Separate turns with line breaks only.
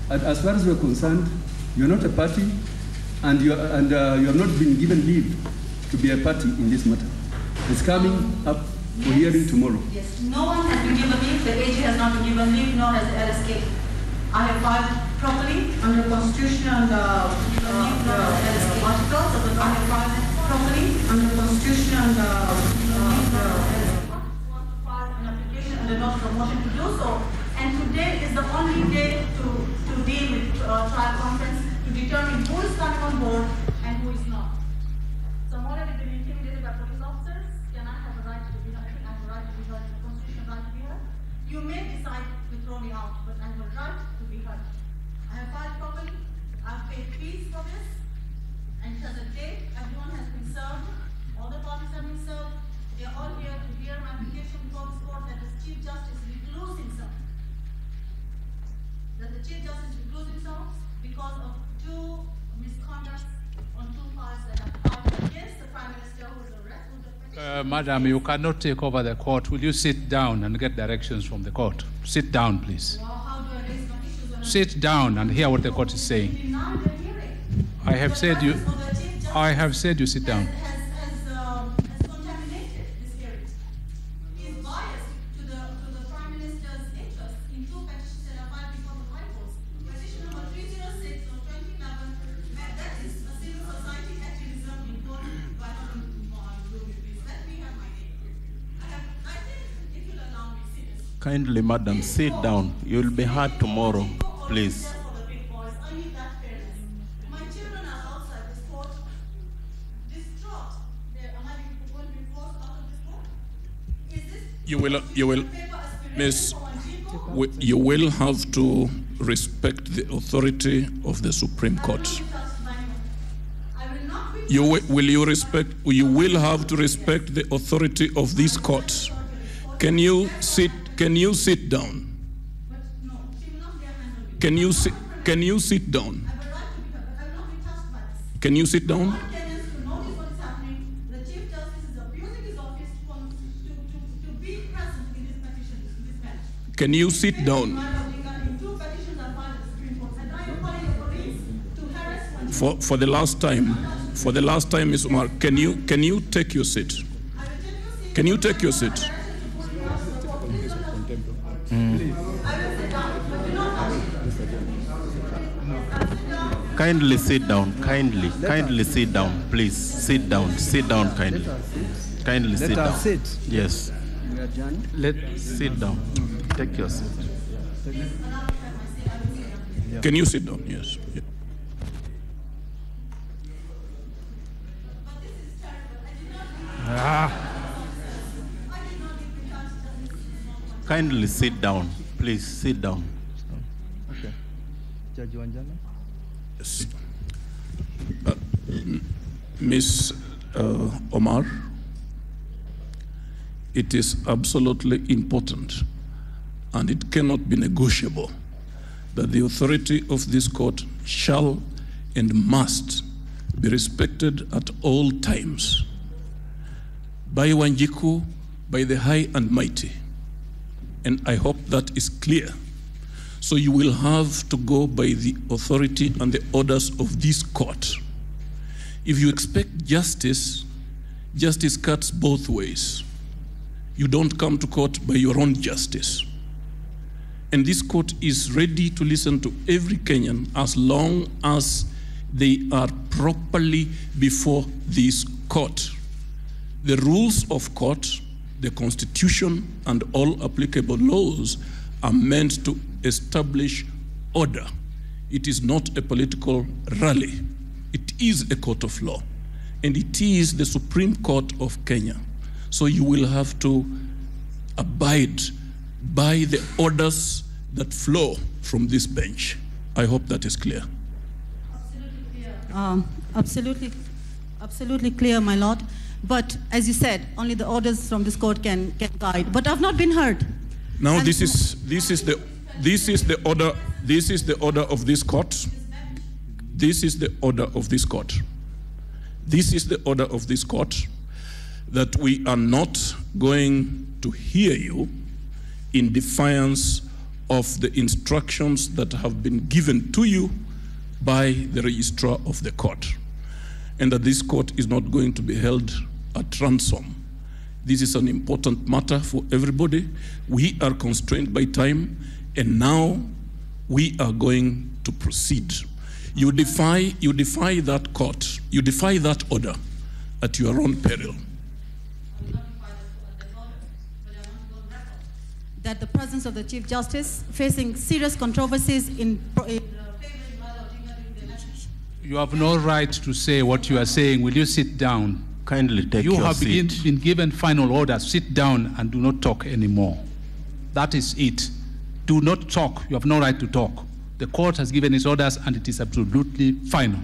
as far as we're concerned, you're not a party, and you have not been given leave to be a party in this matter. It's coming up for hearing tomorrow.
Yes, no one has been given leave, the AG has not been given leave, nor has the LSK. I have filed properly under the Constitution and articles of the I have filed properly under the Constitution and file an application under notice of motion to do so. And today is the only day to deal with trial conference to determine who is coming on board and who is not. So I'm already been intimidated by police officers. Can I have a right to be heard? I have a right to be heard, the constitutional right to be heard. You may decide to throw me out, but I have a right to be heard. I have filed properly. I've paid fees for this. And it has a date. Everyone has been served. All the parties have been served. They are all here to hear my application before this court that the Chief Justice recluse himself. That the Chief Justice recluse himself because of two misconducts on two files that are filed against the Prime Minister who is arrested.
Madam, you cannot take over the court. Will you sit down and get directions from the court? Sit down, please.
Well, how do I raise my issues on
Sit down and hear what the court is saying. I have said you sit down.
Has contaminated this hearing. He is biased to the Prime Minister's interest in two petitions that are filed before the High Court. Petition number 306 of 2011, that is a civil society activism in court by Let me have my name. I think if you'll allow me, serious.
Kindly, madam, sit down. You'll be heard tomorrow, please.
You will, Miss, you will have to respect the authority of the Supreme Court. You will have to respect the authority of this court. Can you sit down? Can you sit down? Can you sit down? Can you sit down? For the last time, Ms. Umar, can you take your seat? Can you take your seat?
Kindly sit down. Kindly sit down. Please sit down. Sit down, kindly. Kindly sit down.
Sit.
Yes. Let's sit down. Take your seat.
Can you sit down? Yes. Yeah.
Kindly sit down. Please sit down.
Okay. Judge Wanjala?
Yes. Ms. Umar, it is absolutely important and it cannot be negotiable that the authority of this court shall and must be respected at all times by Wanjiku, by the high and mighty. And I hope that is clear. So you will have to go by the authority and the orders of this court. If you expect justice, justice cuts both ways. You don't come to court by your own justice. And this court is ready to listen to every Kenyan as long as they are properly before this court. The rules of court, the Constitution, and all applicable laws are meant to establish order. It is not a political rally. It is a court of law. And it is the Supreme Court of Kenya. So you will have to abide by the orders that flow from this bench. I hope that is clear.
Absolutely clear, my lord. But as you said, only the orders from this court can guide. But I've not been heard.
Now this is the order. This is the order of this court. This is the order of this court. This is the order of this court, that we are not going to hear you in defiance of the instructions that have been given to you by the registrar of the court, and that this court is not going to be held at ransom. This is an important matter for everybody. We are constrained by time, and now we are going to proceed. You defy that court, you defy that order at your own peril.
That the presence of the Chief Justice facing serious controversies in favoring Raila Odinga during the election.
You have no right to say what you are saying. Will you sit down?
Kindly take
You
your
have
seat.
been given final orders. Sit down and do not talk anymore. That is it. Do not talk. You have no right to talk. The court has given its orders and it is absolutely final.